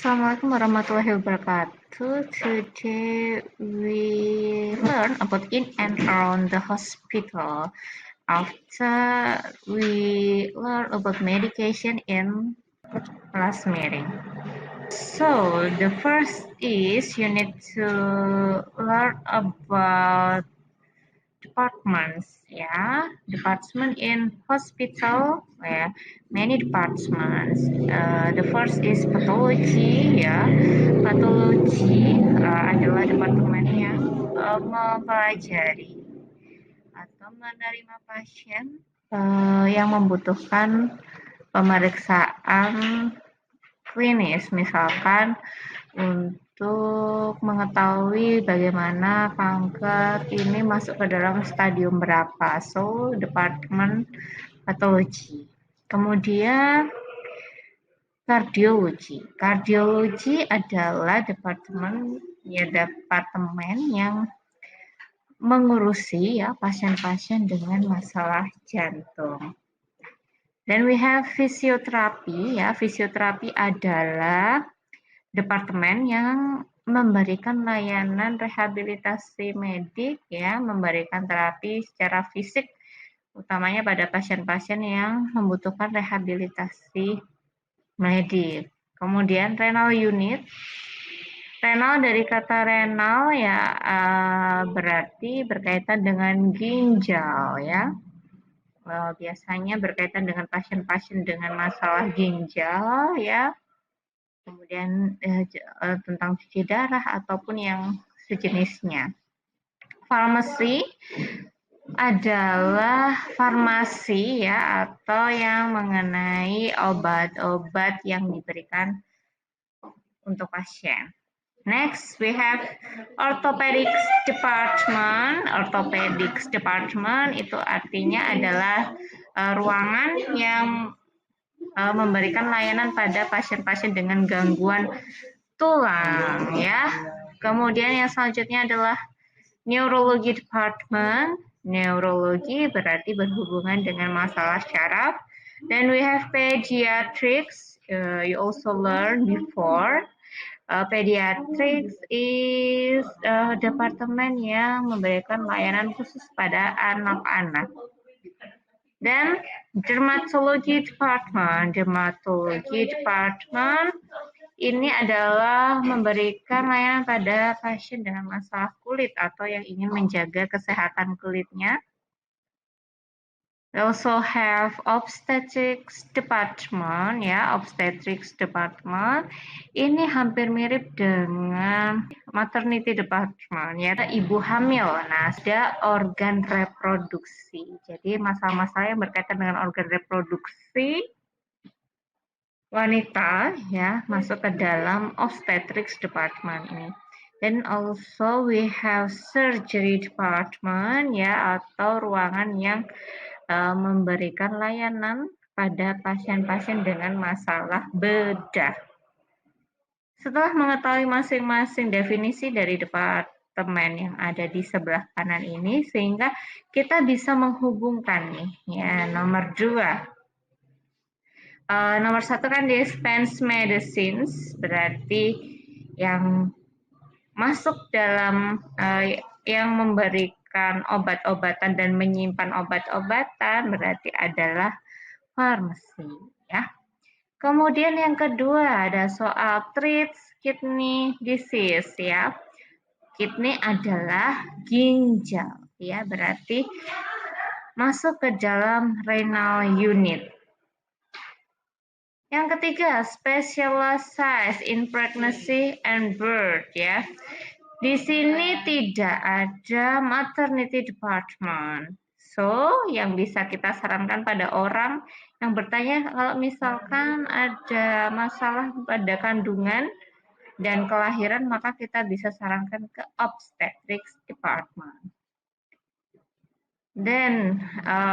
Assalamualaikum warahmatullahi wabarakatuh. Today we learn about in and around the hospital. After we learn about medication in last meeting. So the first is you need to learn about departments, ya. Department in hospital, ya. Many departments. The first is pathology, ya. Pathology adalah departemen yang mempelajari atau menerima pasien yang membutuhkan pemeriksaan klinis, misalkan untuk mengetahui bagaimana kanker ini masuk ke dalam stadium berapa. So, departemen patologi. Kemudian kardiologi. Kardiologi adalah departemen yang mengurusi ya pasien-pasien dengan masalah jantung. Dan we have fisioterapi ya. Fisioterapi adalah departemen yang memberikan layanan rehabilitasi medik ya, memberikan terapi secara fisik utamanya pada pasien-pasien yang membutuhkan rehabilitasi medik. Kemudian renal unit. Renal dari kata renal ya berarti berkaitan dengan ginjal ya. Biasanya berkaitan dengan pasien-pasien dengan masalah ginjal ya. Kemudian tentang cuci darah ataupun yang sejenisnya. Farmasi adalah farmasi ya atau yang mengenai obat-obat yang diberikan untuk pasien. Next, we have orthopedics department. Orthopedics department itu artinya adalah ruangan yang memberikan layanan pada pasien-pasien dengan gangguan tulang ya. Kemudian yang selanjutnya adalah neurology department. Neurologi berarti berhubungan dengan masalah syaraf. Then we have pediatrics. You also learn before. Pediatrics is departemen yang memberikan layanan khusus pada anak-anak. Dan dermatology department. Dermatology department ini adalah memberikan layanan pada pasien dengan masalah kulit atau yang ingin menjaga kesehatan kulitnya. We also have obstetrics department ya, obstetrics department. Ini hampir mirip dengan maternity department ya, ibu hamil. Nah, ada organ reproduksi. Jadi masalah-masalah yang berkaitan dengan organ reproduksi wanita ya masuk ke dalam obstetrics department ini. Then also we have surgery department ya atau ruangan yang memberikan layanan pada pasien-pasien dengan masalah bedah. Setelah mengetahui masing-masing definisi dari departemen yang ada di sebelah kanan ini, sehingga kita bisa menghubungkan nih ya nomor 2. Nomor 1 kan dispense medicines, berarti yang masuk dalam yang memberikan obat-obatan dan menyimpan obat-obatan berarti adalah farmasi ya. Kemudian yang kedua ada soal treats kidney disease ya. Kidney adalah ginjal ya, berarti masuk ke dalam renal unit. Yang ketiga, specialized in pregnancy and birth ya. Di sini tidak ada maternity department. So, yang bisa kita sarankan pada orang yang bertanya kalau misalkan ada masalah pada kandungan dan kelahiran, maka kita bisa sarankan ke obstetrics department. Then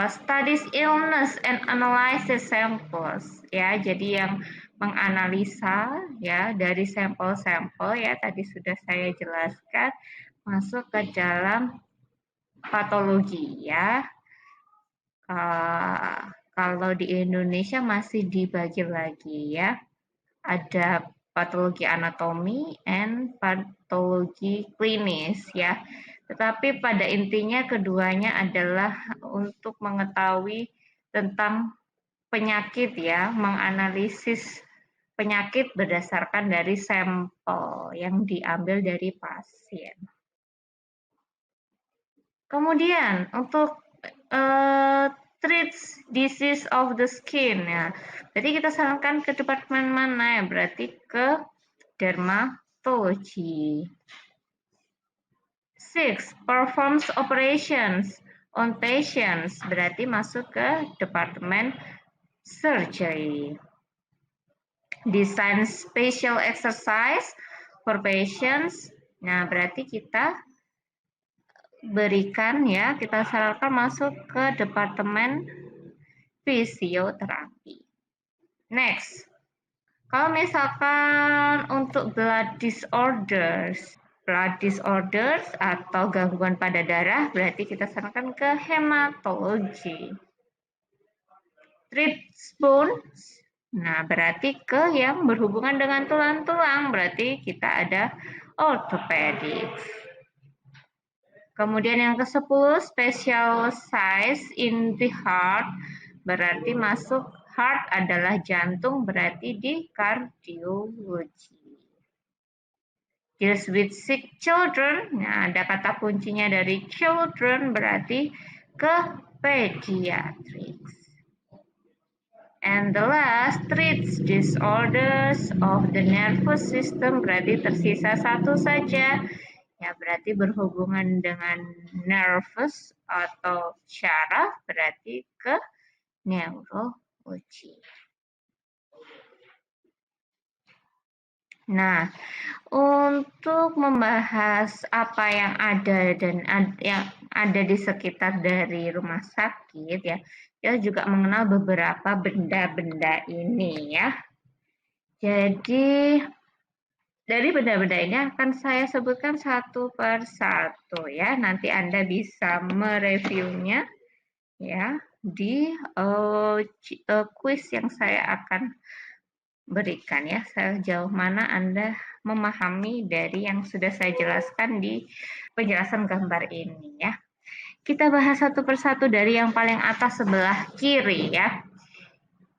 studies illness and analysis samples ya, jadi yang menganalisa ya dari sampel-sampel ya tadi sudah saya jelaskan masuk ke dalam patologi ya. Kalau di Indonesia masih dibagi lagi ya, ada patologi anatomi and patologi klinis ya. Tetapi pada intinya keduanya adalah untuk mengetahui tentang penyakit ya, menganalisis penyakit berdasarkan dari sampel yang diambil dari pasien. Kemudian untuk treats disease of the skin ya. Berarti kita sarankan ke departemen mana ya? Berarti ke dermatologi. 6. Performs operations on patients. Berarti masuk ke departemen surgery. Design special exercise for patients. Nah, berarti kita berikan ya, kita sarankan masuk ke departemen fisioterapi. Next, kalau misalkan untuk blood disorders atau gangguan pada darah, berarti kita sarankan ke hematologi. Treats bones, nah berarti ke yang berhubungan dengan tulang-tulang, berarti kita ada orthopedics. Kemudian yang ke-10, specialize in the heart, berarti masuk heart adalah jantung, berarti di kardiologi. Deals with sick children, nah ada kata kuncinya dari children, berarti ke pediatrics. And the last, treats disorders of the nervous system, berarti tersisa satu saja. Ya, berarti berhubungan dengan nervous atau syaraf, berarti ke neurologi. Nah, untuk membahas apa yang ada dan yang ada di sekitar dari rumah sakit ya, kita juga mengenal beberapa benda-benda ini ya. Jadi dari benda-benda ini akan saya sebutkan satu per satu ya. Nanti Anda bisa mereviewnya ya di quiz yang saya akan berikan ya. Sejauh mana Anda memahami dari yang sudah saya jelaskan di penjelasan gambar ini ya. Kita bahas satu persatu dari yang paling atas sebelah kiri ya.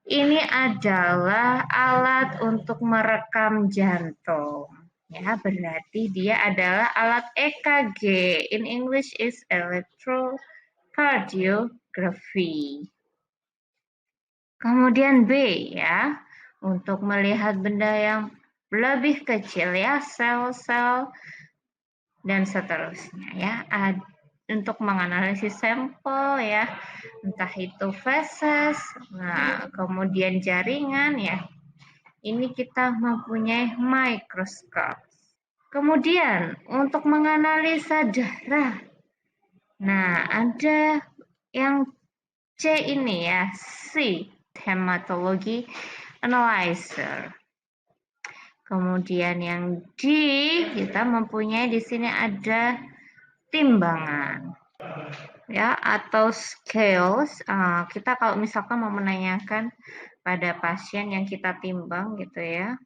Ini adalah alat untuk merekam jantung. Ya, berarti dia adalah alat EKG. In English is electrocardiography. Kemudian B ya, untuk melihat benda yang lebih kecil ya, sel-sel dan seterusnya ya. Untuk menganalisis sampel ya, entah itu feses, nah kemudian jaringan ya. Ini kita mempunyai mikroskop. Kemudian untuk menganalisa darah, nah ada yang C ini ya, C, hematology analyzer. Kemudian yang D, kita mempunyai di sini ada timbangan ya atau scales. Kita kalau misalkan mau menanyakan pada pasien yang kita timbang gitu ya,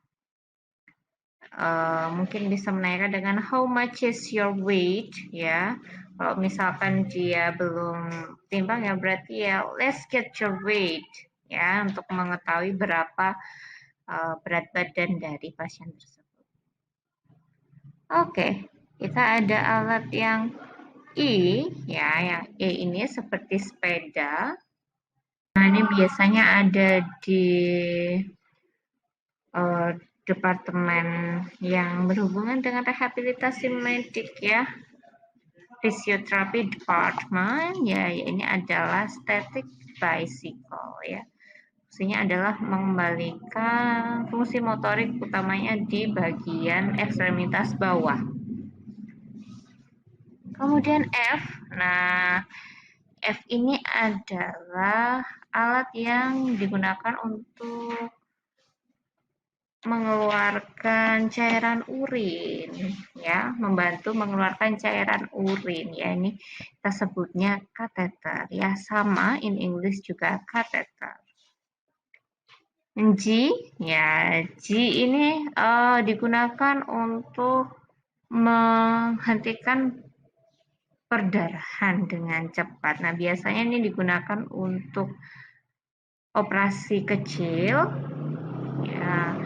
mungkin bisa menanyakan dengan how much is your weight ya. Kalau misalkan dia belum timbang ya berarti ya let's get your weight ya, untuk mengetahui berapa berat badan dari pasien tersebut. Oke, kita ada alat yang I ya, yang E ini seperti sepeda. Nah, ini biasanya ada di departemen yang berhubungan dengan rehabilitasi medik ya. Fisioterapi department ya, ini adalah static bicycle ya. Fungsinya adalah mengembalikan fungsi motorik utamanya di bagian ekstremitas bawah. Kemudian F, nah F ini adalah alat yang digunakan untuk mengeluarkan cairan urin ya, membantu mengeluarkan cairan urin ya, ini kita sebutnya kateter ya, sama in English juga kateter. G, ya, G ini digunakan untuk menghentikan perdarahan dengan cepat. Nah, biasanya ini digunakan untuk operasi kecil, ya,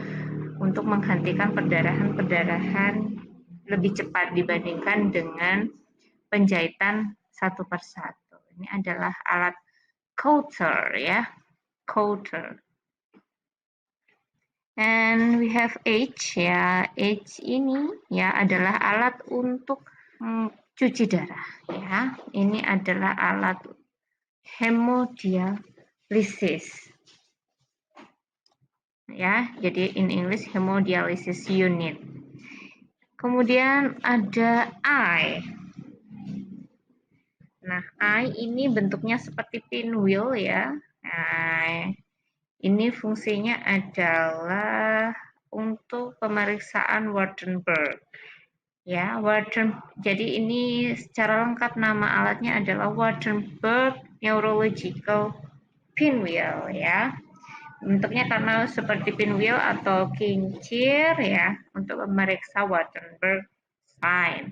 untuk menghentikan perdarahan-perdarahan lebih cepat dibandingkan dengan penjahitan satu persatu. Ini adalah alat coulter, ya, coulter. And we have H, ya, H ini ya adalah alat untuk cuci darah, ya. Ini adalah alat hemodialisis, ya. Jadi in English hemodialysis unit. Kemudian ada I. Nah, I ini bentuknya seperti pinwheel, ya. Nah, ini fungsinya adalah untuk pemeriksaan Waardenburg. Ya, jadi ini secara lengkap nama alatnya adalah Waardenburg Neurological Pinwheel, ya. Bentuknya karena seperti pinwheel atau kincir, ya, untuk memeriksa Waardenburg sign.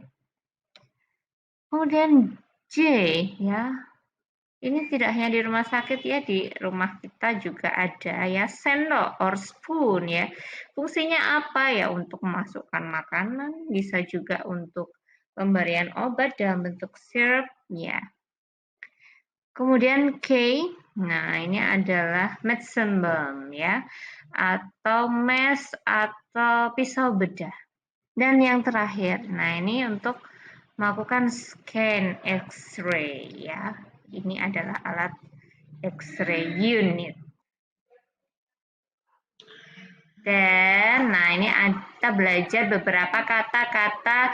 Kemudian J, ya. Ini tidak hanya di rumah sakit, ya, di rumah kita juga ada, ya, sendok or spoon, ya. Fungsinya apa, ya? Untuk memasukkan makanan, bisa juga untuk pemberian obat dalam bentuk sirup, ya. Kemudian K, nah ini adalah metsenbom, ya, atau mes atau pisau bedah. Dan yang terakhir, nah ini untuk melakukan scan X-ray, ya. Ini adalah alat X-ray unit. Dan nah ini kita belajar beberapa kata-kata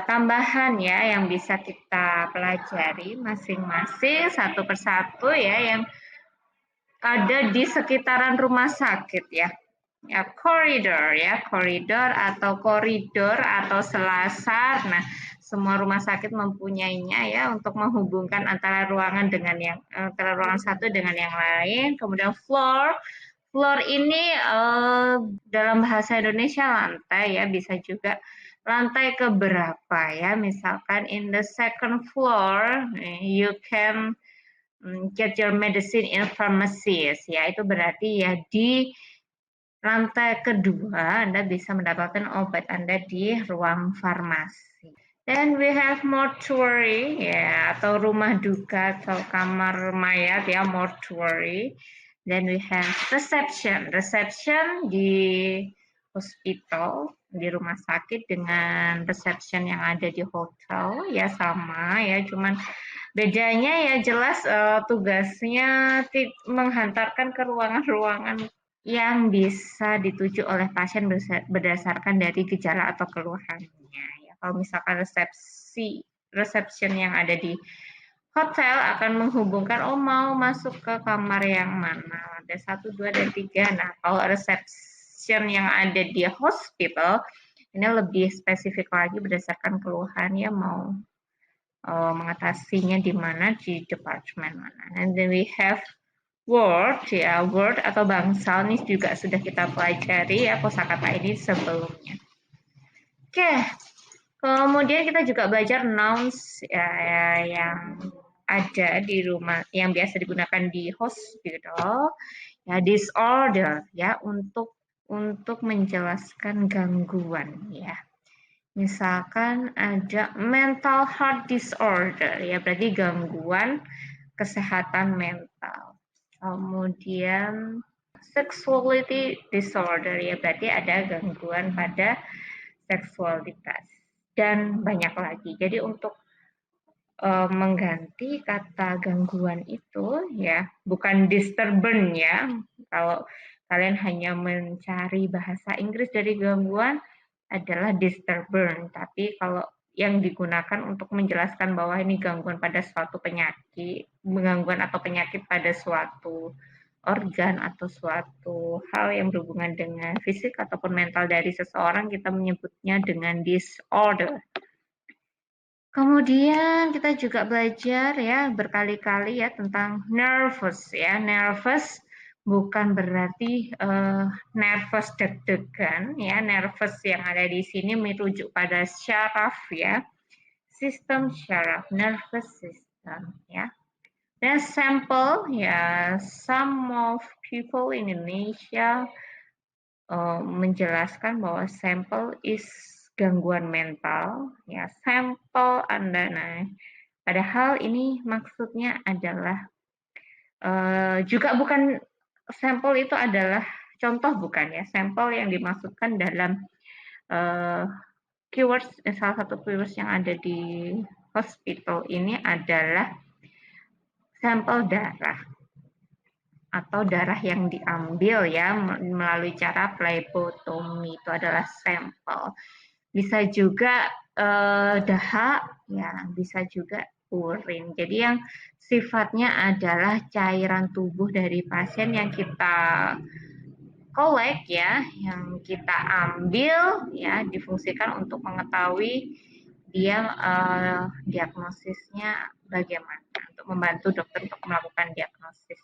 tambahan, ya, yang bisa kita pelajari masing-masing satu persatu, ya, yang ada di sekitaran rumah sakit, ya. Ya, koridor, ya, koridor atau selasar. Nah, semua rumah sakit mempunyainya, ya, untuk menghubungkan antara ruangan dengan antara ruangan satu dengan yang lain. Kemudian floor. Floor ini dalam bahasa Indonesia lantai, ya, bisa juga lantai keberapa, ya. Misalkan in the second floor you can get your medicine in pharmacies, ya, itu berarti, ya, di lantai kedua Anda bisa mendapatkan obat Anda di ruang farmasi. Then we have mortuary, ya, atau rumah duka atau kamar mayat, ya, mortuary. Then we have reception. Reception di hospital, di rumah sakit dengan reception yang ada di hotel, ya, sama, ya, cuman bedanya, ya, jelas tugasnya menghantarkan ke ruangan-ruangan yang bisa dituju oleh pasien berdasarkan dari gejala atau keluhannya. Ya, kalau misalkan reception yang ada di hotel akan menghubungkan, oh mau masuk ke kamar yang mana, ada 1, 2, dan 3. Nah, kalau reception yang ada di hospital, ini lebih spesifik lagi berdasarkan keluhan, ya, mau mengatasinya di mana, di departemen mana. And then we have word, ya, word atau bangsal ini juga sudah kita pelajari, ya, kosakata ini sebelumnya. Oke, kemudian kita juga belajar nouns, ya, yang ada di rumah, yang biasa digunakan di hospital, ya, disorder, ya, untuk menjelaskan gangguan, ya. Misalkan ada mental health disorder, ya, berarti gangguan kesehatan mental. Kemudian sexuality disorder, ya, berarti ada gangguan pada seksualitas. Dan banyak lagi. Jadi untuk mengganti kata gangguan itu, ya, bukan disturbance, ya. Kalau kalian hanya mencari bahasa Inggris dari gangguan adalah disturbance, tapi kalau yang digunakan untuk menjelaskan bahwa ini gangguan pada suatu penyakit, gangguan atau penyakit pada suatu organ atau suatu hal yang berhubungan dengan fisik ataupun mental dari seseorang, kita menyebutnya dengan disorder. Kemudian kita juga belajar, ya, berkali-kali, ya, tentang nervous, ya. Nervous bukan berarti nervous deg-degan ya, nervous yang ada di sini merujuk pada syaraf ya, sistem syaraf, nervous system ya. Dan sampel ya, some of people in Indonesia menjelaskan bahwa sampel is gangguan mental ya, sampel Anda. Nah, padahal ini maksudnya adalah juga bukan sampel itu adalah contoh, bukan ya. Sampel yang dimaksudkan dalam keywords, salah satu keywords yang ada di hospital ini adalah sampel darah atau darah yang diambil ya melalui cara phlebotomy, itu adalah sampel. Bisa juga dahak ya, bisa juga urin. Jadi yang sifatnya adalah cairan tubuh dari pasien yang kita kolek ya, yang kita ambil ya, difungsikan untuk mengetahui dia diagnosisnya bagaimana, untuk membantu dokter untuk melakukan diagnosis.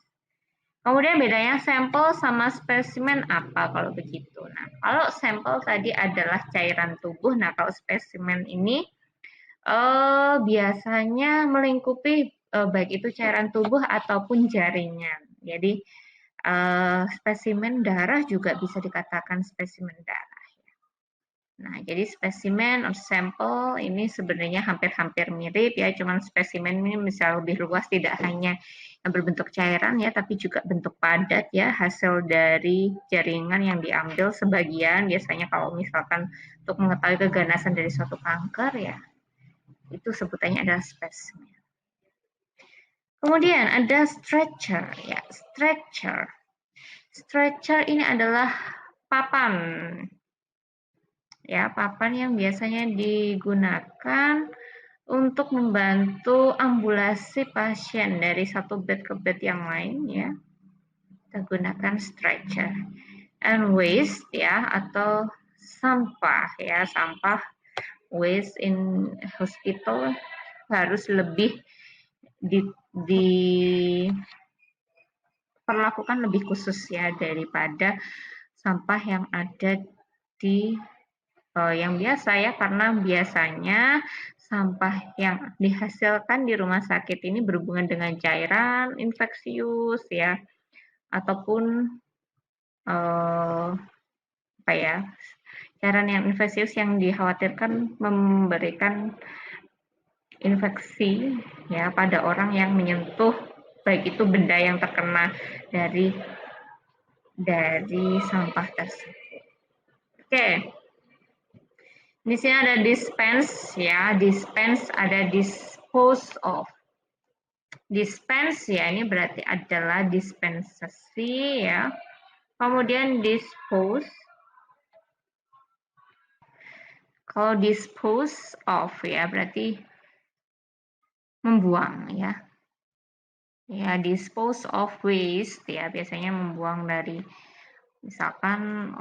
Kemudian bedanya sampel sama spesimen apa kalau begitu? Nah, kalau sampel tadi adalah cairan tubuh, nah kalau spesimen ini biasanya melingkupi baik itu cairan tubuh ataupun jaringan. Jadi spesimen darah juga bisa dikatakan spesimen darah. Nah, jadi spesimen atau sampel ini sebenarnya hampir-hampir mirip ya, cuman spesimen ini bisa lebih luas, tidak hanya yang berbentuk cairan ya, tapi juga bentuk padat ya, hasil dari jaringan yang diambil sebagian, biasanya kalau misalkan untuk mengetahui keganasan dari suatu kanker ya, itu sebutannya adalah spesimen. Kemudian ada stretcher ya, stretcher. Stretcher ini adalah papan. Ya, papan yang biasanya digunakan untuk membantu ambulasi pasien dari satu bed ke bed yang lain ya. Kita gunakan stretcher. And waste ya, atau sampah ya, sampah waste in hospital harus lebih diperlakukan lebih khusus ya daripada sampah yang ada di yang biasa ya, karena biasanya sampah yang dihasilkan di rumah sakit ini berhubungan dengan cairan infeksius ya, ataupun apa ya, cairan yang infeksius yang dikhawatirkan memberikan infeksi ya pada orang yang menyentuh baik itu benda yang terkena dari sampah tersebut. Oke. Di sini ada dispense ya, dispense ada dispose of. Dispense ya, ini berarti adalah dispensasi ya. Kemudian dispose. Kalau dispose of ya, berarti membuang ya. Ya, dispose of waste ya, biasanya membuang dari misalkan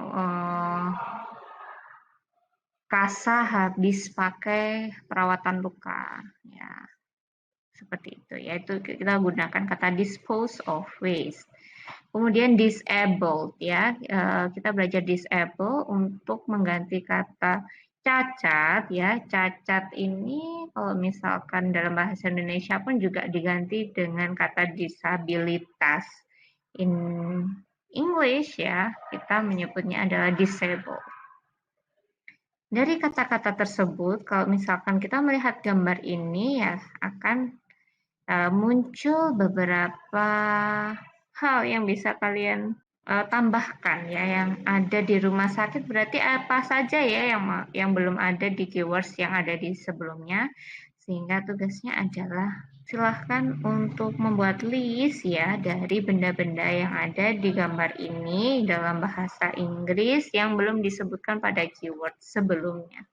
kasa habis pakai perawatan luka ya, seperti itu ya, itu kita gunakan kata dispose of waste. Kemudian disabled ya, kita belajar disable untuk mengganti kata cacat ya. Cacat ini kalau misalkan dalam bahasa Indonesia pun juga diganti dengan kata disabilitas. In English ya, kita menyebutnya adalah disabled. Dari kata-kata tersebut, kalau misalkan kita melihat gambar ini ya, akan muncul beberapa hal yang bisa kalian tambahkan ya, yang ada di rumah sakit. Berarti apa saja ya yang belum ada di keywords yang ada di sebelumnya, sehingga tugasnya adalah silahkan untuk membuat list ya dari benda-benda yang ada di gambar ini dalam bahasa Inggris yang belum disebutkan pada keyword sebelumnya.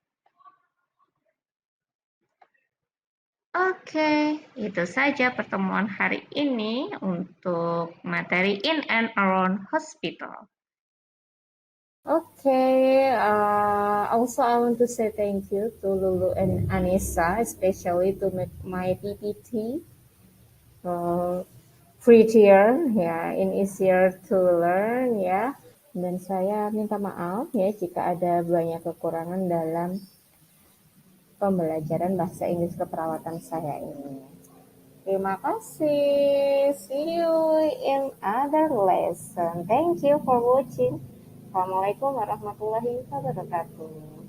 Oke, itu saja pertemuan hari ini untuk materi in and around hospital. Okay, also I want to say thank you to Lulu and Anissa, especially to make my PPT. prettier ya, in easier to learn ya. Dan saya minta maaf ya jika ada banyak kekurangan dalam pembelajaran bahasa Inggris keperawatan saya ini. Terima kasih. See you in other lesson. Thank you for watching. Assalamualaikum warahmatullahi wabarakatuh.